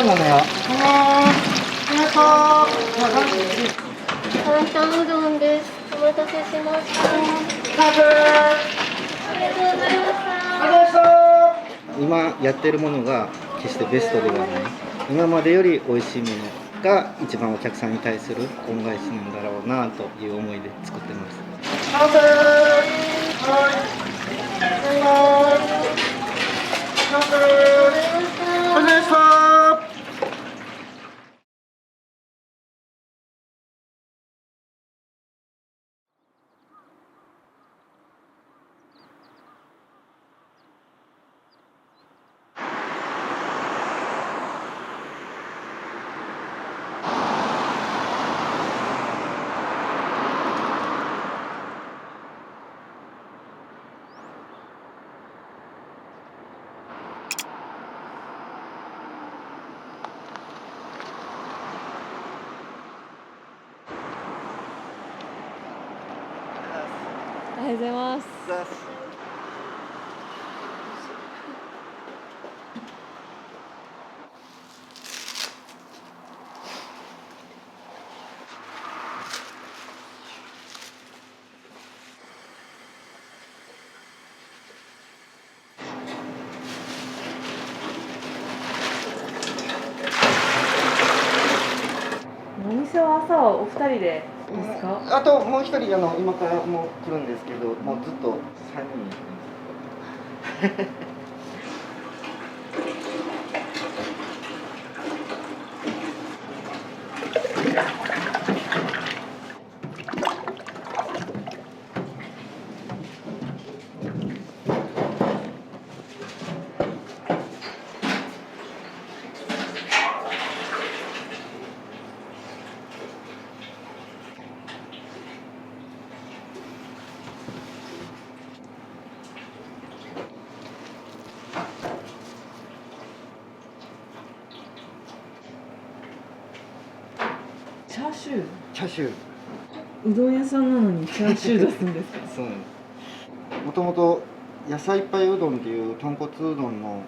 何なのよ。担々うどんです。お待たせしました。ありがとうございました。今やってるものが決してベストではない。今までより美味しいものが一番お客さんに対する恩返しなんだろうなという思いで作ってます。お願いします。おはようございます。お店は朝はお二人でですか？あともう一人今からもう来るんですけど、もうずっと3人。チャーシュー。チャーシュー。うどん屋さんなのにチャーシュー出すんですか？そうなんです。もともと野菜いっぱいうどんっていう豚骨うどんの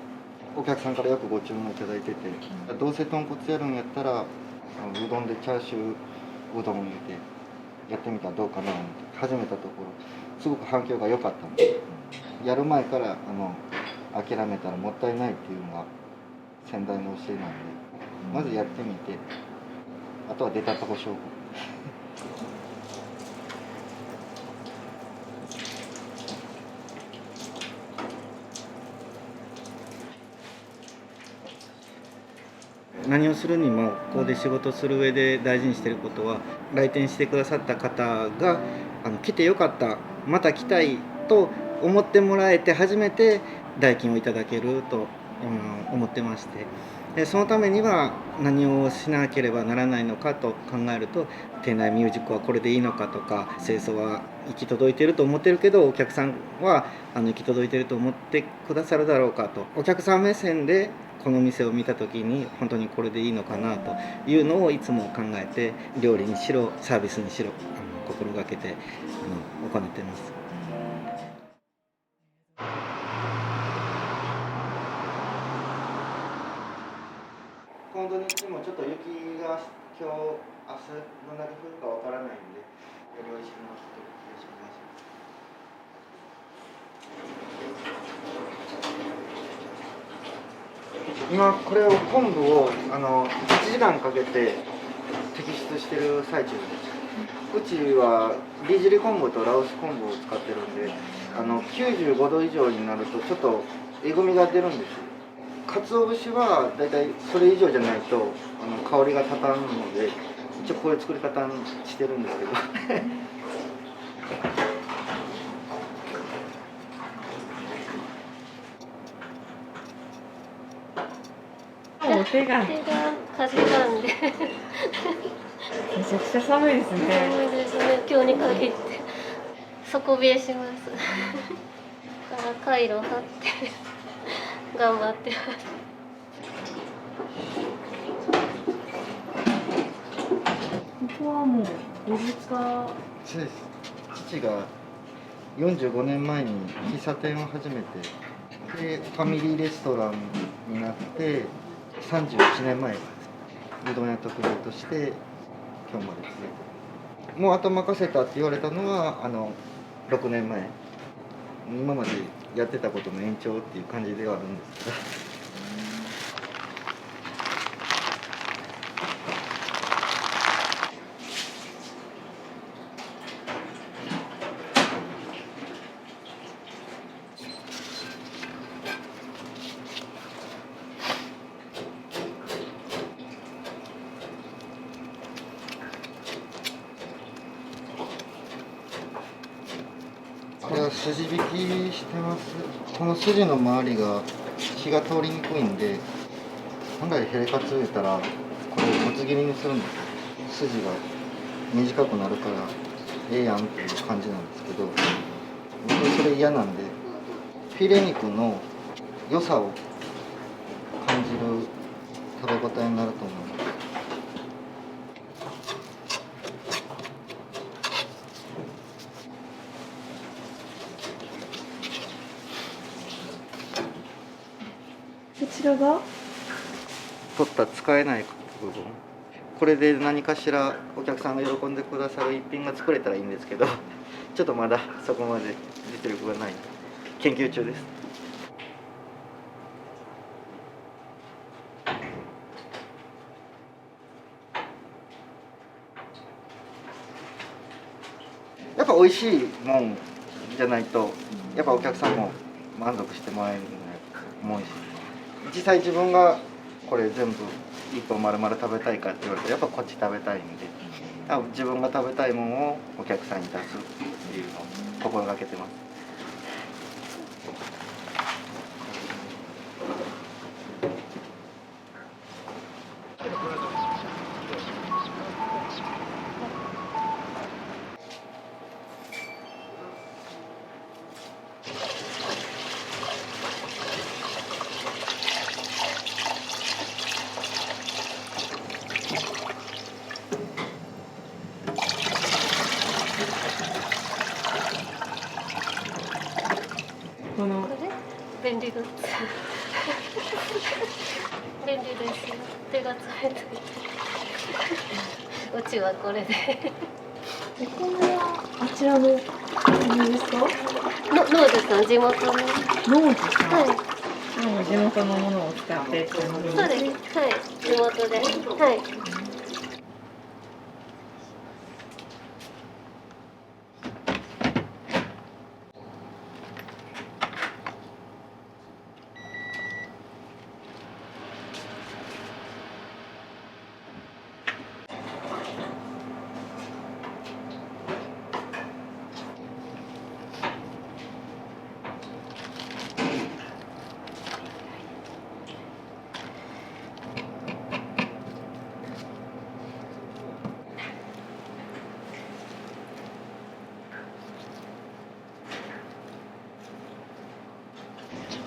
お客さんからよくご注文いただいてて、どうせ豚骨やるんやったらうどんでチャーシューうどんを入れてやってみたらどうかなと思って始めたところすごく反響が良かったので、やる前から諦めたらもったいないっていうのが先代の教えなんで、まずやってみて、あとは出たとこ勝負。何をするにもここで仕事する上で大事にしてることは、来店してくださった方が来てよかった、また来たいと思ってもらえて初めて代金をいただけると思ってまして、でそのためには何をしなければならないのかと考えると、店内ミュージックはこれでいいのかとか、清掃は行き届いてると思ってるけどお客さんは行き届いてると思ってくださるだろうかと、お客さん目線でこの店を見た時に本当にこれでいいのかなというのをいつも考えて、料理にしろサービスにしろ心がけて行っています。今度日もちょっと雪が今日明日どんだけ降るかわからないんで、より美味しくなってよろしくお願いします。今これを昆布を1時間かけて摘出してる最中です。うちは利尻昆布と羅臼昆布を使ってるんで、95度以上になるとちょっとえぐみが出るんですよ。鰹節はだいたいそれ以上じゃないと香りが立たんので、一応こういう作り方にしてるんですけど。お手がめ風なんでちゃくちゃ寒いですね。寒いですね。今日に限って底冷えします。だからカイロ貼って頑張ってます。ここはもうご実家。そうです。父が45年前に喫茶店を始めて、でファミリーレストランになって、31年前うどん屋特別として今日まで続いてる。もうあと任せたって言われたのは6年前。今までやってたことの延長っていう感じではあるんですけど。これは筋引きしてます。この筋の周りが火が通りにくいんで、本来ヘレカツ入れたらこれをぶつ切りにするんですよ。筋が短くなるからええやんっていう感じなんですけど、僕それ嫌なんで、フィレ肉の良さを感じる食べ応えになると思います。こちらが取った使えない部分、これで何かしらお客さんが喜んでくださる一品が作れたらいいんですけど、ちょっとまだそこまで実力がない、研究中です。やっぱ美味しいもんじゃないと、やっぱお客さんも満足してもらえるんだと思うし、実際自分がこれ全部一本丸々食べたいかって言われたらやっぱこっち食べたいんで、自分が食べたいものをお客さんに出すっていうのを心がけてます。このこれ便利グッズ便利ですよ。手が冷たいうちはこれでお米はあちらの何ですか？農事さん地元の。農地さん。はいもう地元のものを使ってっていうのそうです。はい、地元で。はい。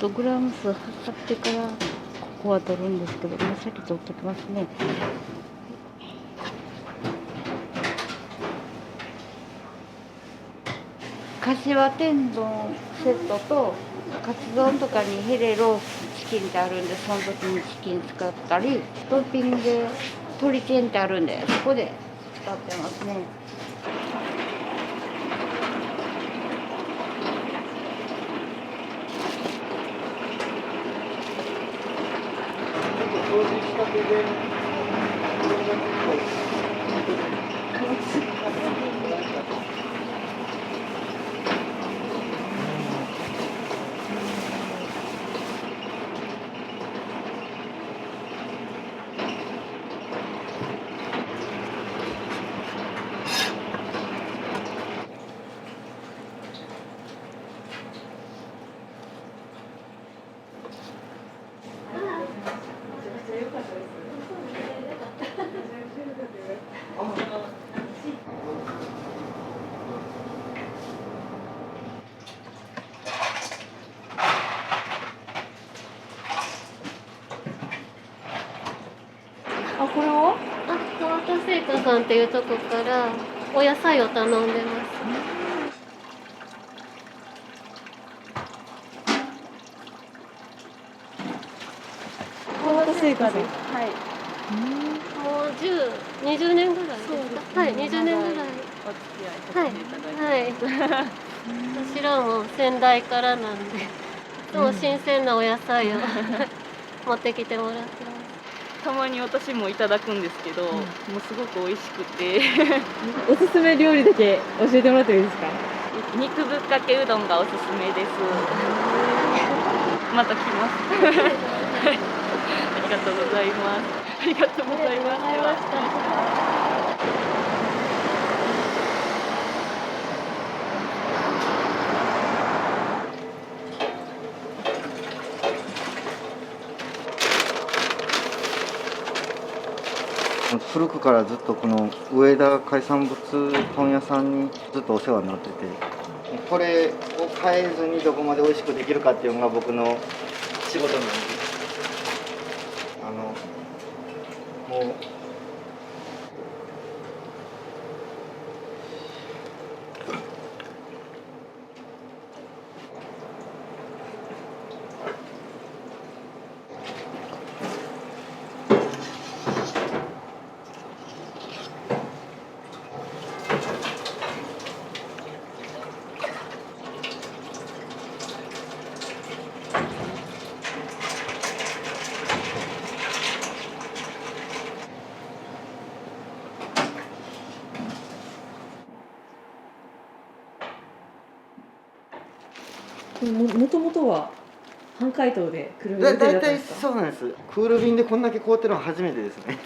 グラム数測ってからここは取るんですけど、もう先取ってきますね。柏天丼セットとカツ丼とかにヒレロースチキンってあるんで、その時にチキン使ったり、トッピングで鶏天ってあるんで、そこで使ってますね。掃除したてであ、これは？トマト製菓さんっていうとこからお野菜を頼んでます。トマト聖子さん。はい。もう20年ぐらいですそうですねか。はい、20年ぐらい。お付き合いさはいせていただいて。はい。私らも先代からなんで、いつも新鮮なお野菜を持ってきてもらってます。たまに私もいただくんですけど、もうすごく美味しくておすすめ料理だけ教えてもらってもいいですか？肉ぶっかけうどんがおすすめです。また来ます。はい、ありがとうございます。ありがとうございました。古くからずっとこの上田海産物問屋さんにずっとお世話になってて、これを変えずにどこまで美味しくできるかっていうのが僕の仕事なんで、もうもともとは半解凍でくるみ予定だ大体ったんですか？そうなんです。クール便でこんだけ凍ってるのは初めてですね。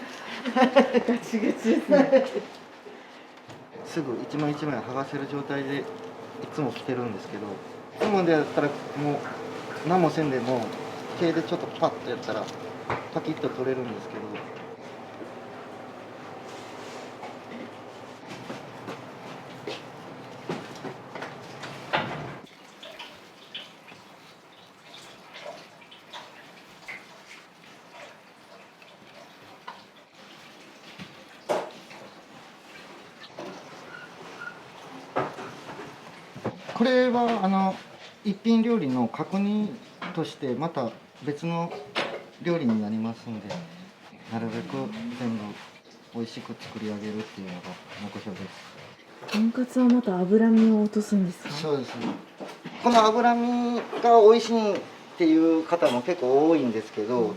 ガチガチですね。すぐ一枚一枚剥がせる状態でいつも着てるんですけど、いつもでやったらもう何もせんでも手でちょっとパッとやったらパキッと取れるんですけど、これは一品料理の角煮としてまた別の料理になりますので、なるべく全部美味しく作り上げるっていうのが目標です。とんかつはまた脂身を落とすんですか？そうですね。この脂身が美味しいっていう方も結構多いんですけど、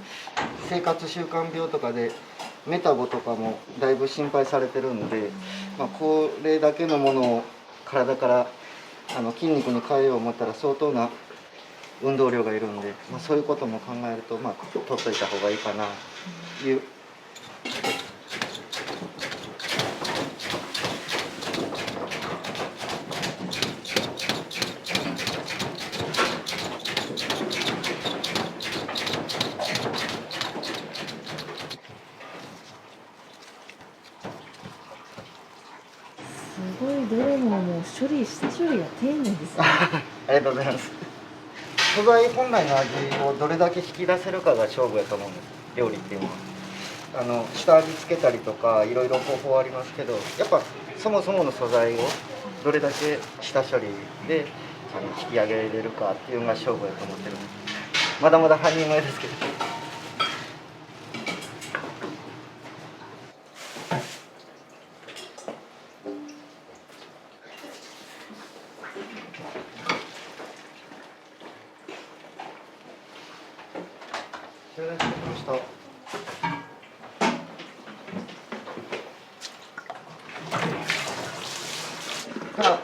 生活習慣病とかでメタボとかもだいぶ心配されてるんで、これだけのものを体から筋肉に変えよう思ったら相当な運動量がいるんで、そういうことも考えると取っといた方がいいかなという。すごいどれももう下処理が丁寧ですね。ありがとうございます。素材本来の味をどれだけ引き出せるかが勝負やと思うんです、料理っていうのは。下味つけたりとかいろいろ方法ありますけど、やっぱそもそもの素材をどれだけ下処理で引き上げれるかっていうのが勝負やと思ってるんです。まだまだ半人前ですけど。お待たせしました。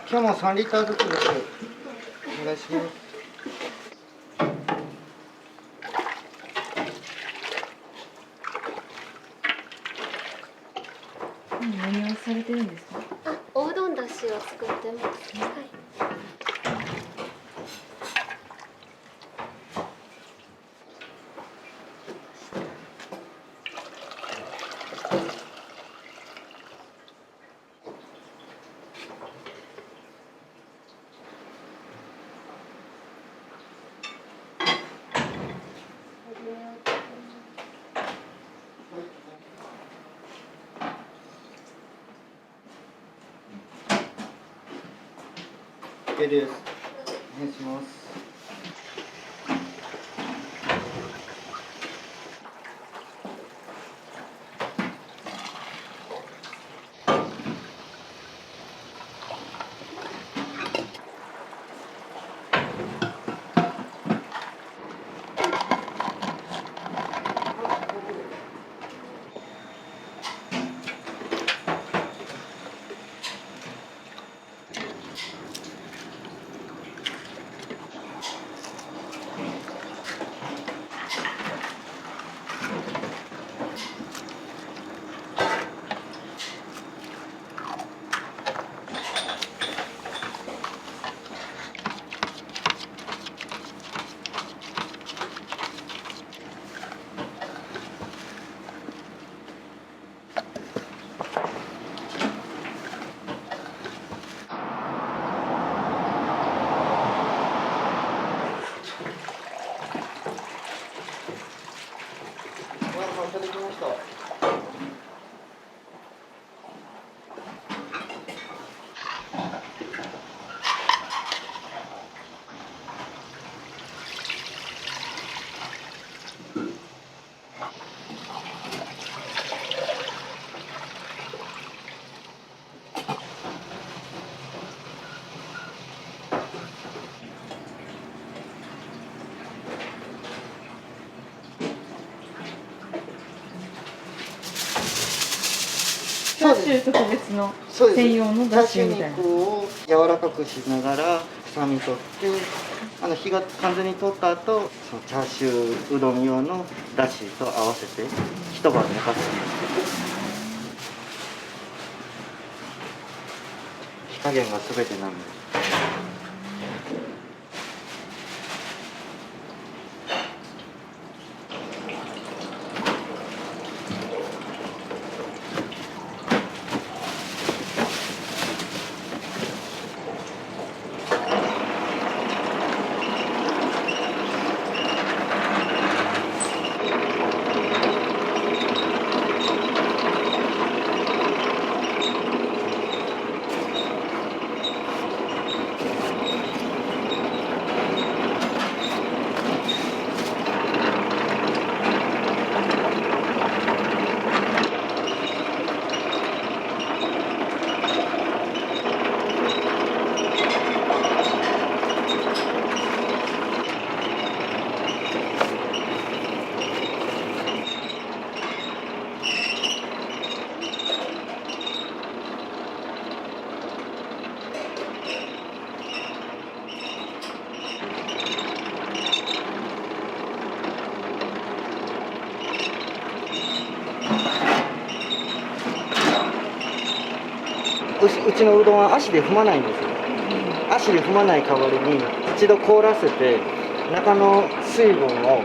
今日も3リッターずつです。お願いします。何をされてるんですか？おうどんだしを作ってます。はい。OK です。お願いします。ャーシュー特別のそうです専用のだしみたいな。チャーシュー肉を柔らかくしながら臭み取って火が完全に通った後そのチャーシューうどん用のだしと合わせて一晩寝かすんです。火加減が全てなんで。うちのうどんは足で踏まないんですよ。足で踏まない代わりに一度凍らせて中の水分を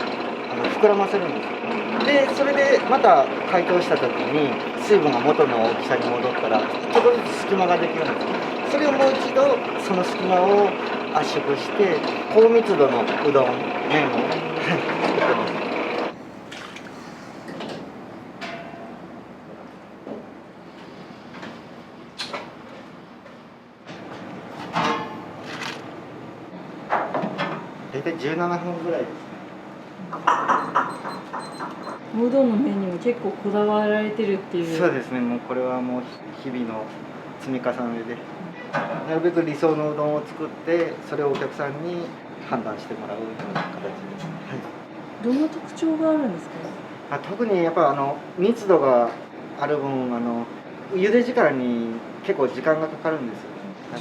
膨らませるんですよ。でそれでまた解凍した時に水分が元の大きさに戻ったらちょっとずつ隙間ができるんですよ。それをもう一度その隙間を圧縮して高密度のうどん麺を作ってます。大体17分ぐらいですね。うどんの麺にも結構こだわられてるっていう。そうですね。もうこれはもう日々の積み重ねで、なるべく理想のうどんを作ってそれをお客さんに判断してもらうような形で。どんな特徴があるんですか？特にやっぱ密度がある分茹で時間に結構時間がかかるんですよ。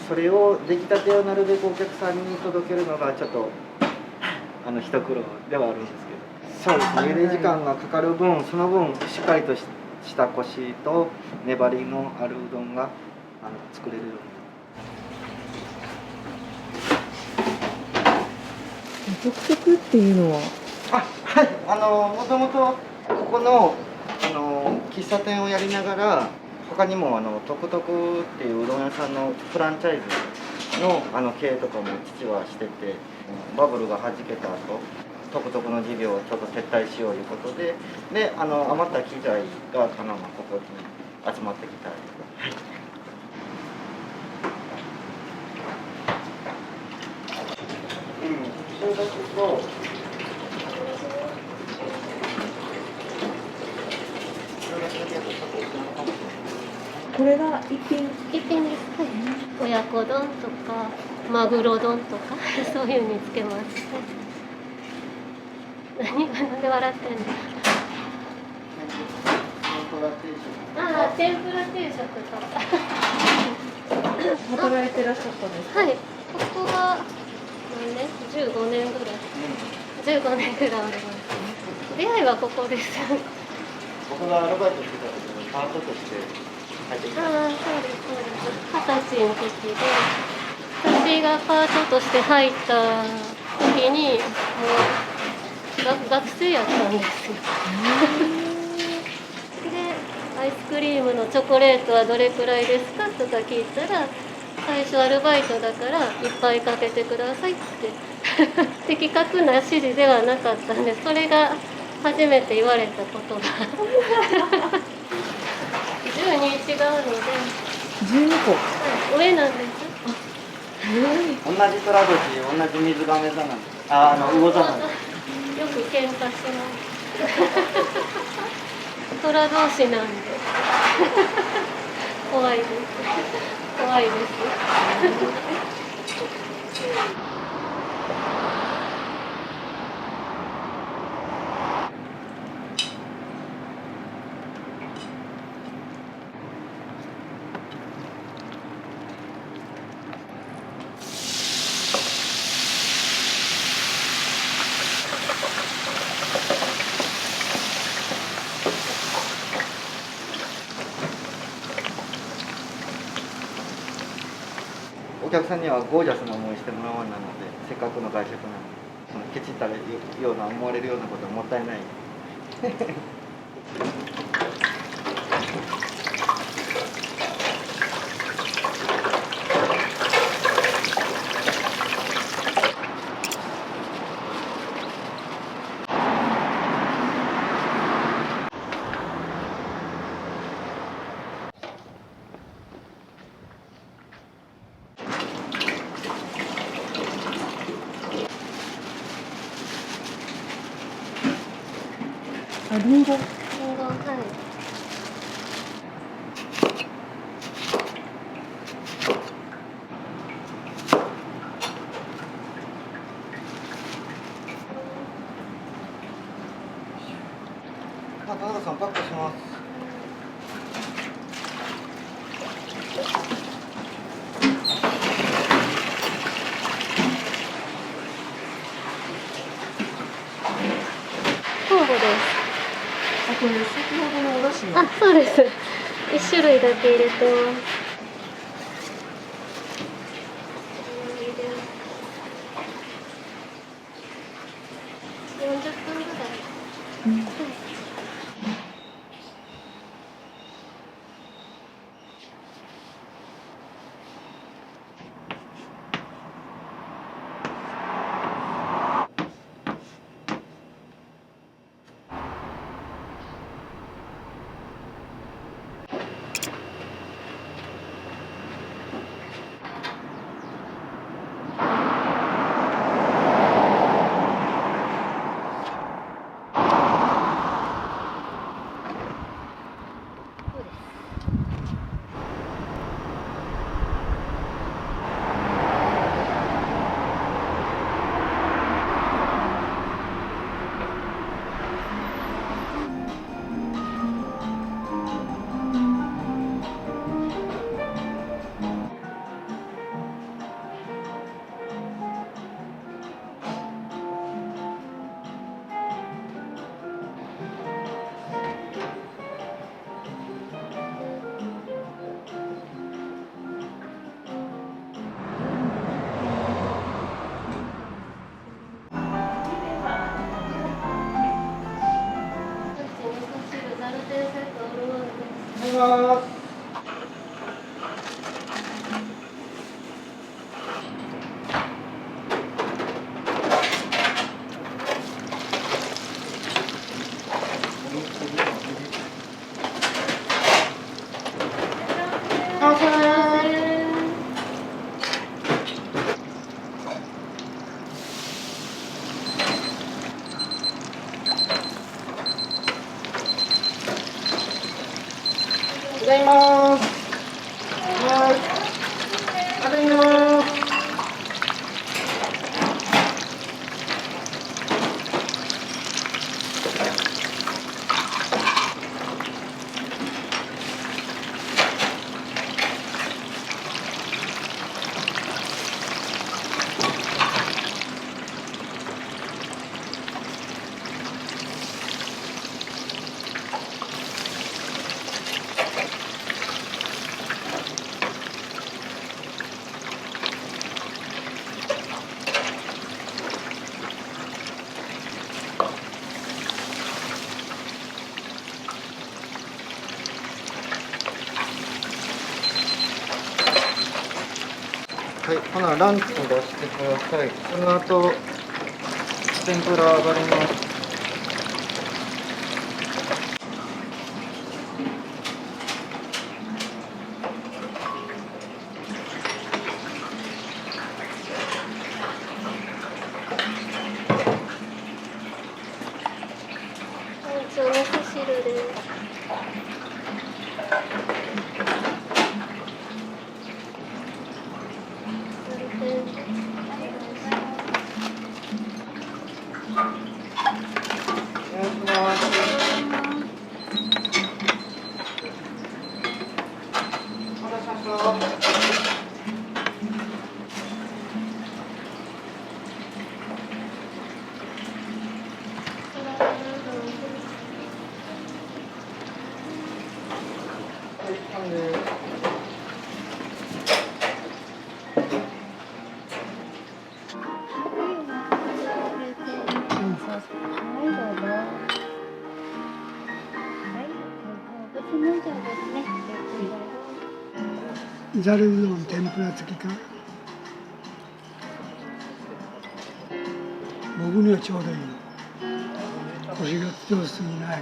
それを出来たてをなるべくお客さんに届けるのがちょっと一苦労ではあるんですけど、そうですね。茹で時間がかかる分その分しっかりとしたコシと粘りのあるうどんが作れるように。独特っていうのは？はい。もともとここの喫茶店をやりながら他にもトクトクっていううどん屋さんのフランチャイズの経営とかも父はしてて、バブルがはじけた後トクトクの事業をちょっと撤退しようということで余った機材がここに集まってきたり。それだけとこれが一品。一品です。はい。親子丼とかマグロ丼とかそういうにつけます。なんで笑ってんの？天ぷら定食とか。働いてらっしゃったんですか？はい。ここは何年？15年ぐらい。15年ぐらいあります。出会いはここです。僕がアルバイトしてた時にパートとして入ってきた。そうですそうです。20歳の時で、私がパートとして入った時にもう学生やったんですよ。で、アイスクリームのチョコレートはどれくらいですかとか聞いたら、最初アルバイトだからいっぱいかけてくださいって的確な指示ではなかったんで、それが初めて言われたことが12違うので、12個。はい、上なんです。同じ虎年、同じ水亀座なんです。魚座なんです。よく喧嘩します。虎同士なんで怖いです。怖いです。客さんにはゴージャスな思いしてもらわんなので、せっかくの外食なので、そのケチったらような思われるようなことはもったいない。あ、リンゴ。リンゴ、はい。田中さんパックします。酵母です。あ、これ先ほどのお出汁の。あ、そうです。一種類だけ入れてます。40分ぐらい。うんザルテンセットオールワンです。いただきます。いただきます。はい。いただきます。はい、ほなランチに出してください。その後天ぷら上がります。お味噌汁です。ザルテン。はい、どうぞ。はい、ご注文状ですね。ざるうどん天ぷら付きか。僕にはちょうどいい。腰が強すぎない。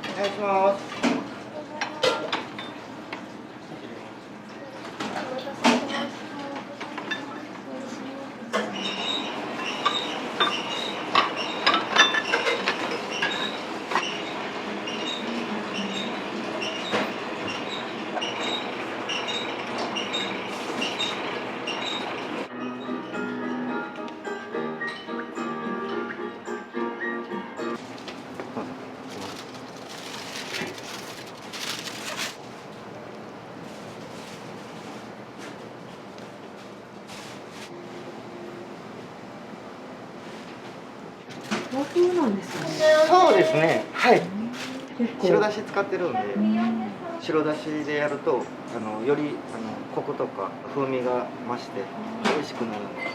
お願いします。和風なんですよね。そうですね。はい。結構白だし使ってるんで、白だしでやるとよりコクとか風味が増して美味しくなるんで。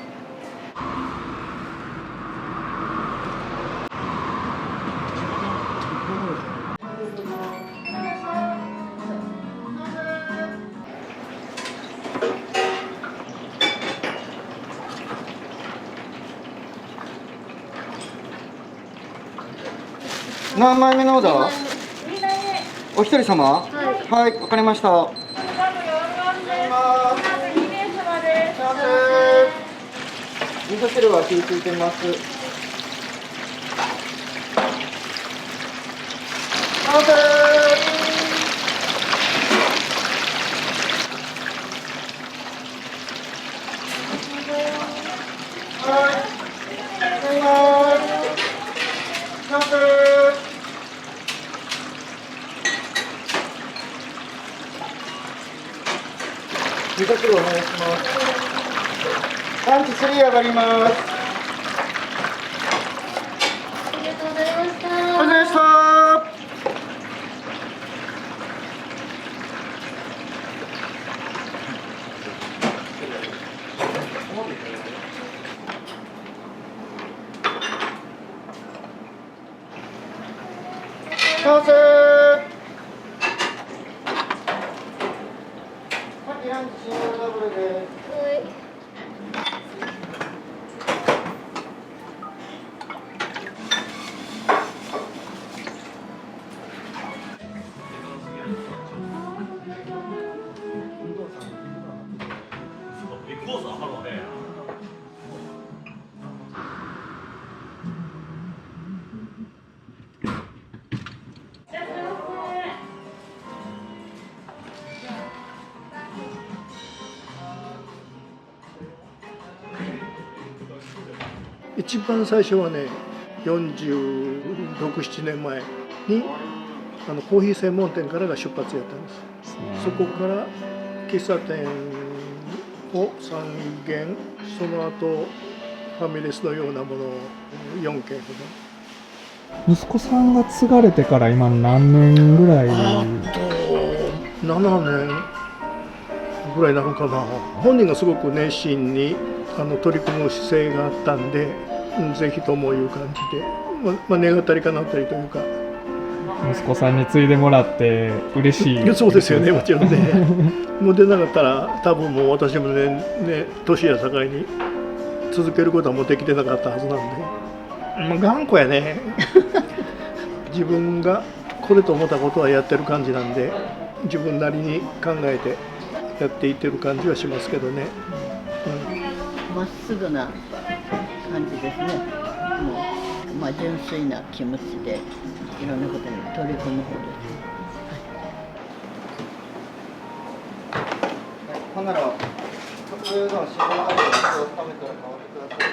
何枚目のオーダー？お一人様？はい、わかりました。味噌汁は火ついてます。完成。はい。完成。味噌汁お願いします。ランチ3上がります。ありがとうございました。お疲れ様でした。完成。ランチシングルダブルです。はい。一番最初はね、46、7年前にコーヒー専門店からが出発やったんです。そこから喫茶店を3軒、その後ファミレスのようなものを4軒ほど。息子さんが継がれてから今何年ぐらい？7年ぐらいなのかな。本人がすごく熱心に取り組む姿勢があったんで、ぜひともいう感じで、願ったり叶ったりというか。息子さんに継いでもらって嬉しい。そうですよね、もちろんね。もう出なかったら多分もう私もね年や境に続けることはもうできてなかったはずなんで、頑固やね。自分がこれと思ったことはやってる感じなんで、自分なりに考えてやっていってる感じはしますけどね。まっすぐな感じですね。もう、純粋な気持ちでいろんなことに取り組む方です。ほんなら、普通の白いのを温めたら変わってください。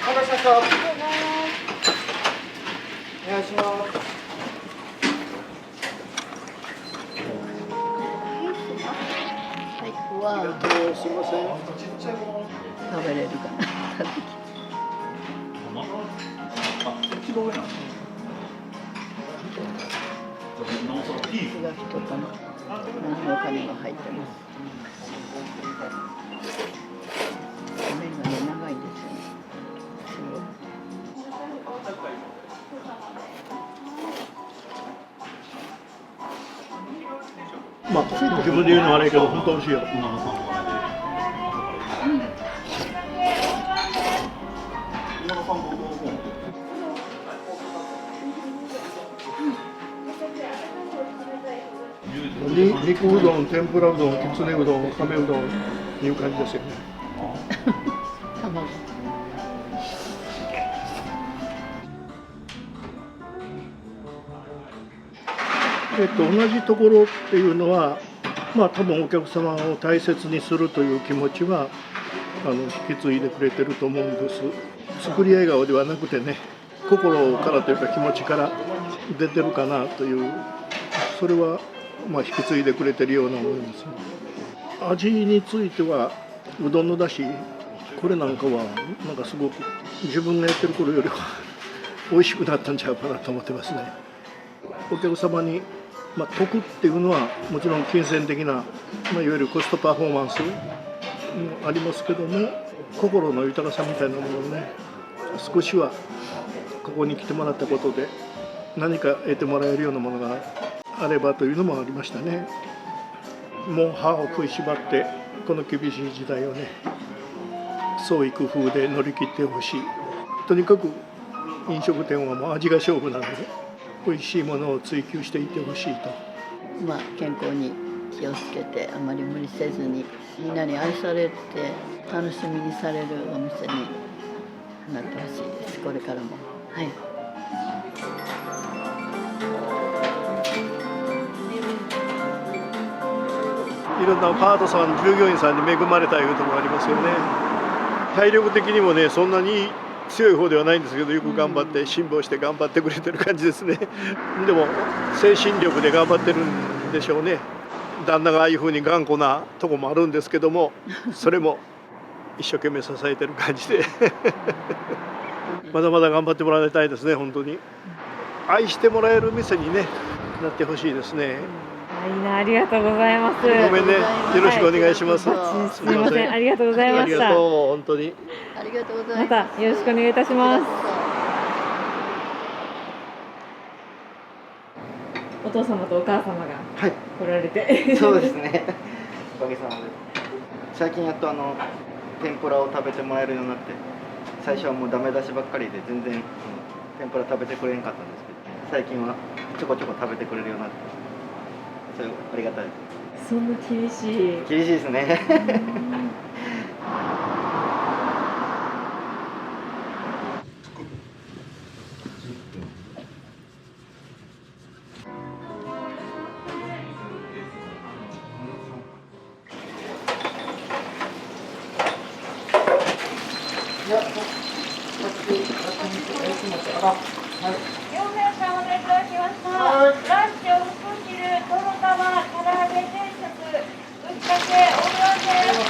お待たせしました。お願いします。はい、うわあ、すいません。食べれるかな。が一玉、何のお金が入ってます。麺がね、長いですよね。すごい。まあ、自分で言うのは悪いけど、本当美味しいよ。肉うどん、天ぷらうどん、きつねうどん、亀うどんいう感じですよね。卵。同じところっていうのは、まあ多分お客様を大切にするという気持ちは引き継いでくれてると思うんです。作り笑顔ではなくてね、心からというか気持ちから出てるかなという、それはまあ引き継いでくれてるような思います。味についてはうどんのだし、これなんかはなんかすごく自分がやってる頃よりは美味しくなったんちゃうかなと思ってますね。お客様に得っていうのはもちろん金銭的な、いわゆるコストパフォーマンスもありますけども、心の豊かさみたいなものをね、少しはここに来てもらったことで何か得てもらえるようなものがあればというのもありましたね。もう歯を食いしばってこの厳しい時代をね、創意工夫で乗り切ってほしい。とにかく飲食店はもう味が勝負なので、美味しいものを追求していってほしいと。健康に気をつけて、あまり無理せずに、みんなに愛されて楽しみにされるお店になってほしいです。これからも。はい。いろんなパートさん、従業員さんに恵まれたいうところがありますよね。体力的にもね、そんなに強い方ではないんですけど、よく頑張って辛抱して頑張ってくれてる感じですね。でも精神力で頑張ってるんでしょうね。旦那がああいうふうに頑固なとこもあるんですけども、それも一生懸命支えてる感じでまだまだ頑張ってもらいたいですね。本当に愛してもらえる店にね、なってほしいですね。いいな、ありがとうございます。ごめんね、よろしくお願いします。すみません、ありがとうございました。ありがとう、本当に。ありがとうございます。またよろしくお願いいたします。お父様とお母様が来られて、そうですね。おかげさまで。最近やっと天ぷらを食べてもらえるようになって、最初はもうダメ出しばっかりで全然天ぷら食べてくれんかったんですけど、最近はちょこちょこ食べてくれるようになって、それありがたいです。そんな厳しい。厳しいですね。両面さんお願いいたしました。ランチお味噌汁、とろたま、唐揚げ定食、ぶっかけ、お風呂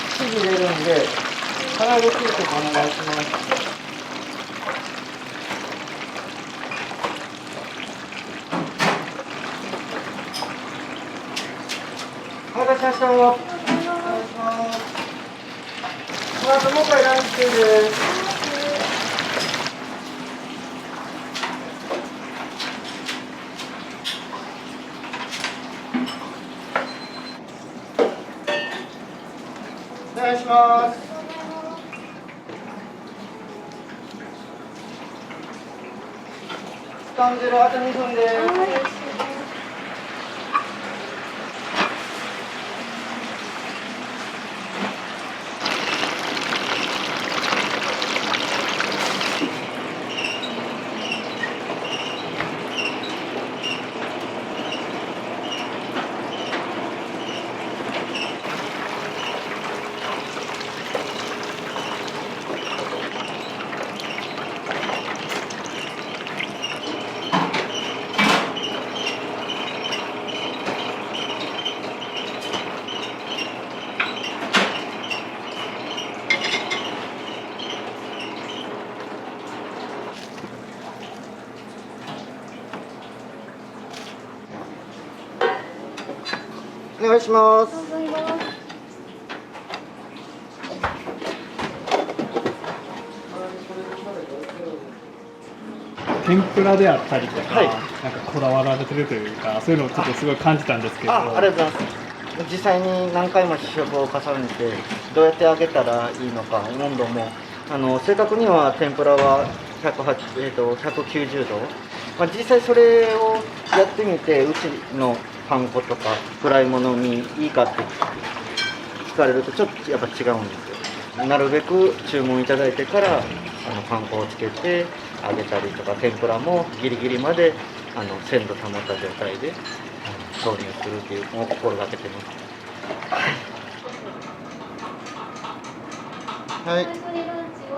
すぐ出るんで、唐揚げ定食お願いします。お待たせしました。お願いします。この後もう一回ランチ中です。お願いします。スタンジルあと2分です。お願いします。天ぷらであったりとか、はいなんかこだわられてるというか、そういうのをちょっとすごい感じたんですけど。ありがとうございます。実際に何回も試食を重ねてどうやって揚げたらいいのか、温度も正確には天ぷらは190度、実際それをやってみてうちのパン粉とかフライものにいいかって聞かれるとちょっとやっぱ違うんですよ。なるべく注文いただいてからパン粉をつけて揚げたりとか、天ぷらもギリギリまで鮮度保った状態で投入するっていうのを心がけてます。はい。最初にランチを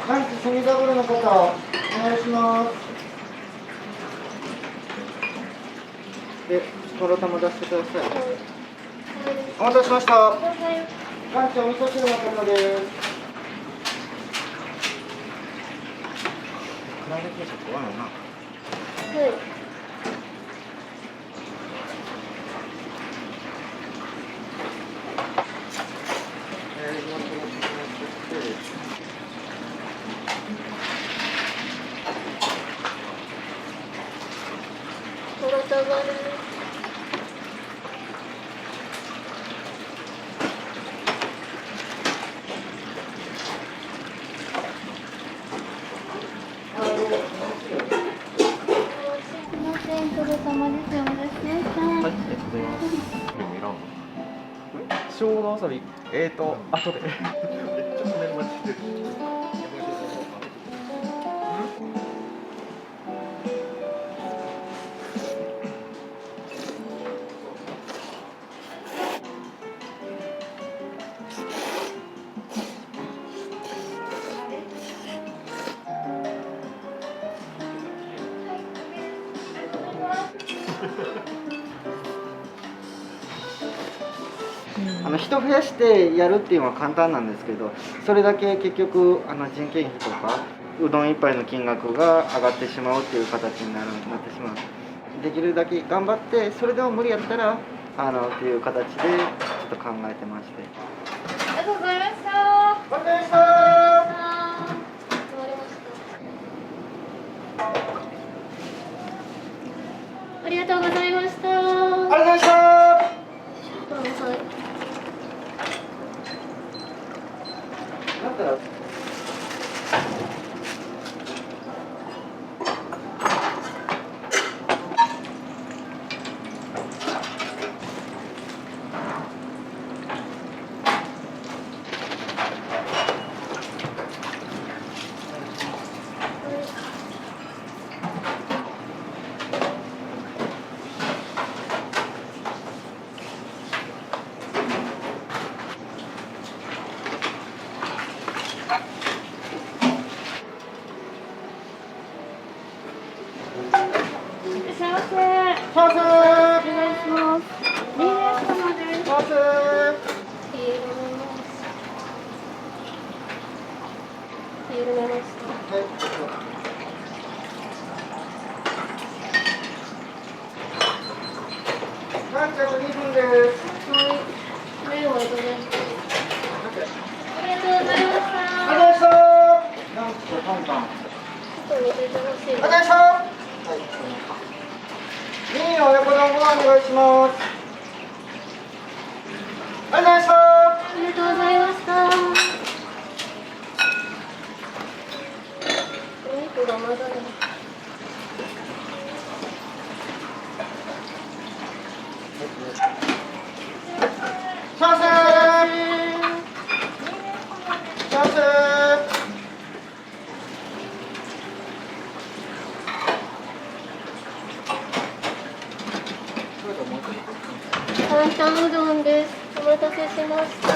ランチセミダブルの方、お願いします。で、とろ玉出してください。お待たせしました。ランチお味噌汁の方です。唐揚げ定食はな。はい。とろ玉です。はい、ありがとうございます。生姜わさび、後で。人増やしてやるっていうのは簡単なんですけど、それだけ結局人件費とかうどん一杯の金額が上がってしまうっていう形になってしまう。できるだけ頑張って、それでも無理やったらっていう形でちょっと考えてまして。ありがとうございました。お疲れ様でした。ありがとうございました。ありがとうございました。だったら。担々うどんです。お待たせしました。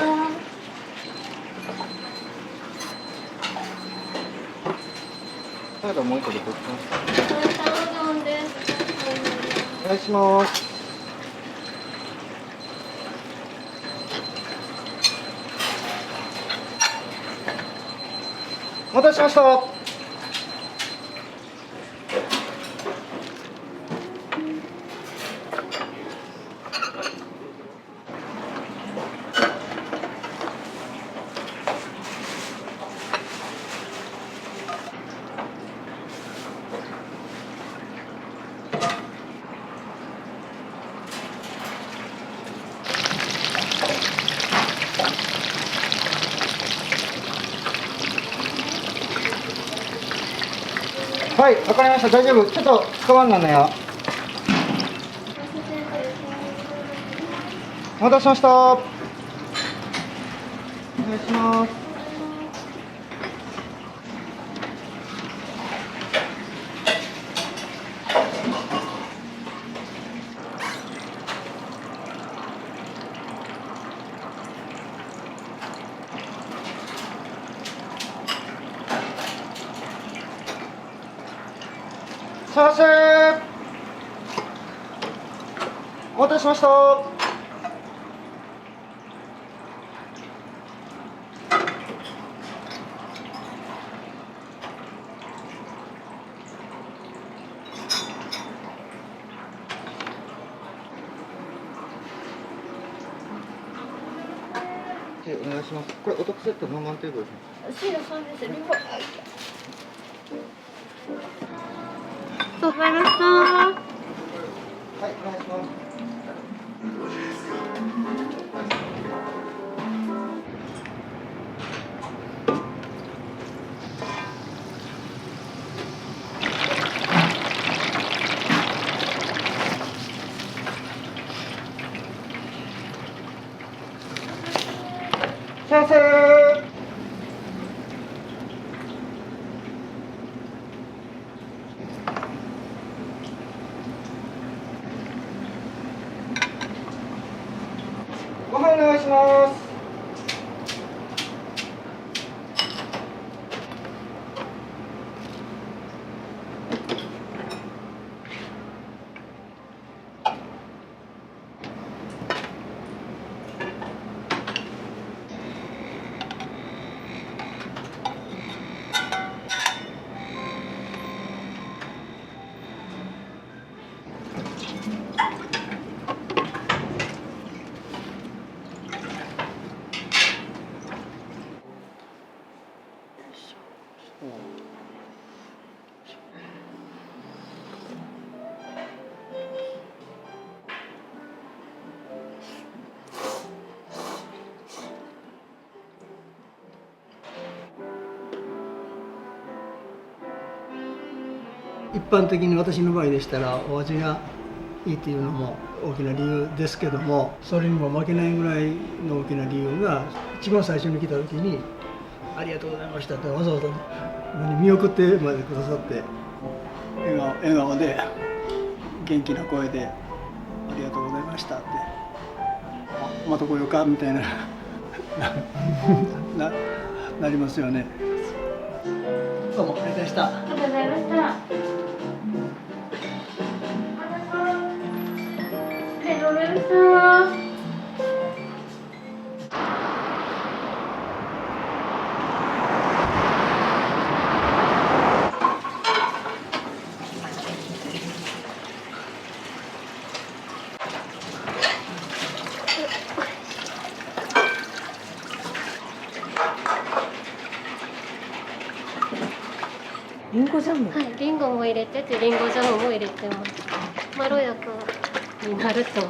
サラダもう一個でこっちます。担々うどんです。お願いします。お待たせしました。はい、わかりました。大丈夫。ちょっと捕まんなのよ。お待たせしました。お願いします。すいません。お待たせしました。お願いします。これお得セット何万テーブルですね。ございました。はい、お願いします。先生。ご飯お願いします。一般的に私の場合でしたらお味がいいっていうのも大きな理由ですけども、それにも負けないぐらいの大きな理由が一番最初に来た時に「ありがとうございました」ってわざわざ見送ってまでくださって、笑顔で元気な声で「ありがとうございました」って「また来ようか」みたいななりますよね。どうもありがとうございました。ありがとうございました。ありがとうございました。リンゴジャム。はい、リンゴも入れてて、リンゴジャムも入れてます。まろやかになると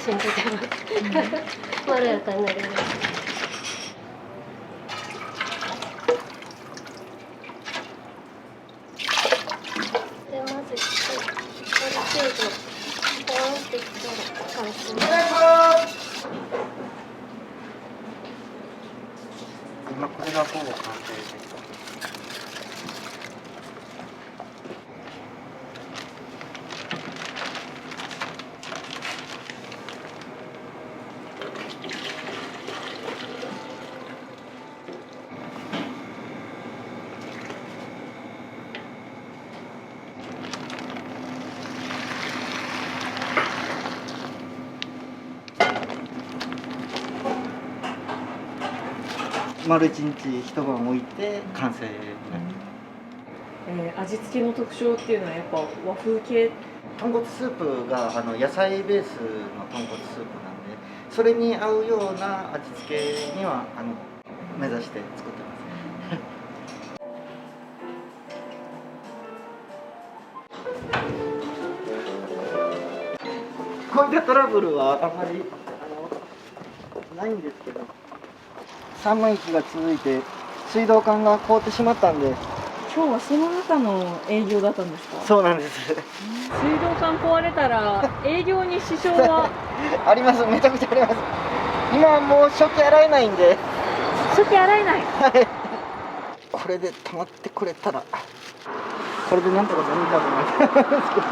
信じてます。まろやかになります。で、まず、ある程度、保温してきたら、完成。お願いします。今これがほぼ完成です。丸一日一晩置いて完成になって味付けの特徴っていうのはやっぱ和風系。豚骨スープが野菜ベースの豚骨スープなんで、それに合うような味付けには目指して作ってますこういったトラブルはあんまりないんですけど、寒い日が続いて水道管が凍ってしまったんで。今日はその中の営業だったんですか？そうなんです。水道管壊れたら営業に支障はあります。めちゃくちゃあります。今はもう食器洗えないんで。食器洗えない。はい。これで溜まってくれたら、これでなんとかなるかと思いますけど。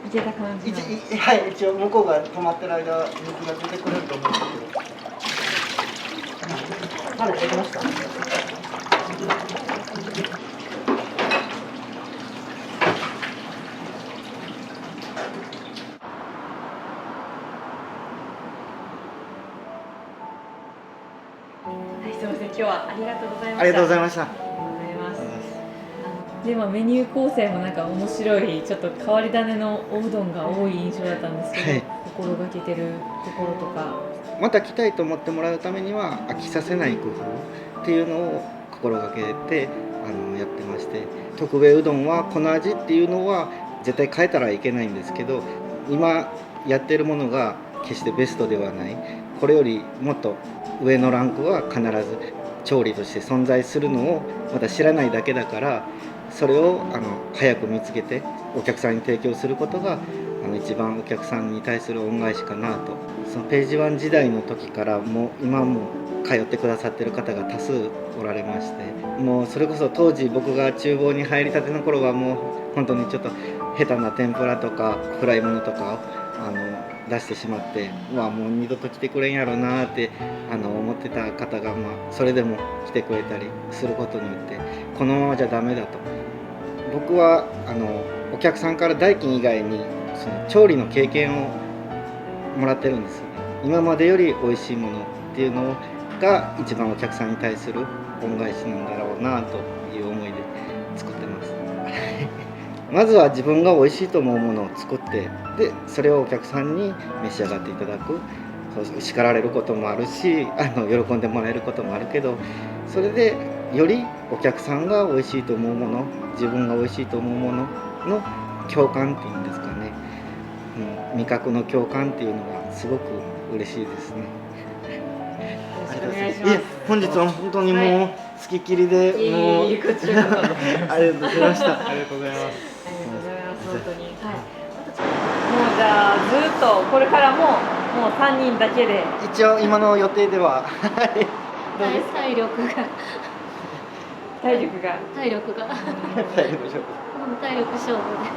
いけた感じなの？はい、一応向こうが止まってる間、水が出てくれると思うんですけど。まだできました。すみません、今日はありがとうございました。ありがとうございました。で、メニュー構成もなんか面白い、ちょっと変わり種のおうどんが多い印象だったんですけど、はい、心がけてるところとか。また来たいと思ってもらうためには飽きさせない工夫っていうのを心がけてやってまして、特別うどんはこの味っていうのは絶対変えたらいけないんですけど、今やってるものが決してベストではない、これよりもっと上のランクは必ず調理として存在するのをまだ知らないだけだから、それを早く見つけてお客さんに提供することが一番お客さんに対する恩返しかなと。そのページワン時代の時からもう今も通ってくださってる方が多数おられまして、もうそれこそ当時僕が厨房に入りたての頃はもう本当にちょっと下手な天ぷらとかフライものとかを出してしまって、もう二度と来てくれんやろうなって思ってた方が、それでも来てくれたりすることによってこのままじゃダメだと。僕はお客さんから代金以外にその調理の経験をもらってるんですよね。今までより美味しいものっていうのが一番お客さんに対する恩返しなんだろうなという思いで作ってますまずは自分が美味しいと思うものを作って、でそれをお客さんに召し上がっていただく。叱られることもあるし喜んでもらえることもあるけど、それでよりお客さんが美味しいと思うもの、自分が美味しいと思うものの共感っていうんですかね、味覚の共感っていうのがすごく嬉しいですね。よろしくお願いします。本日は本当にもう付きっきりで、もうこちらこそありがとうございました。ありがとうございます。ありがとうございます。本当に。はい。もうじゃあずっとこれからもう3人だけで。一応今の予定では体力が体力が体力勝負で。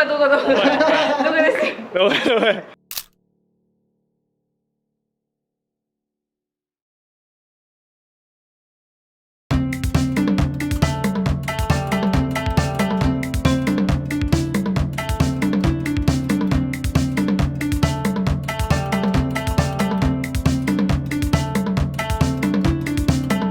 動画です。どう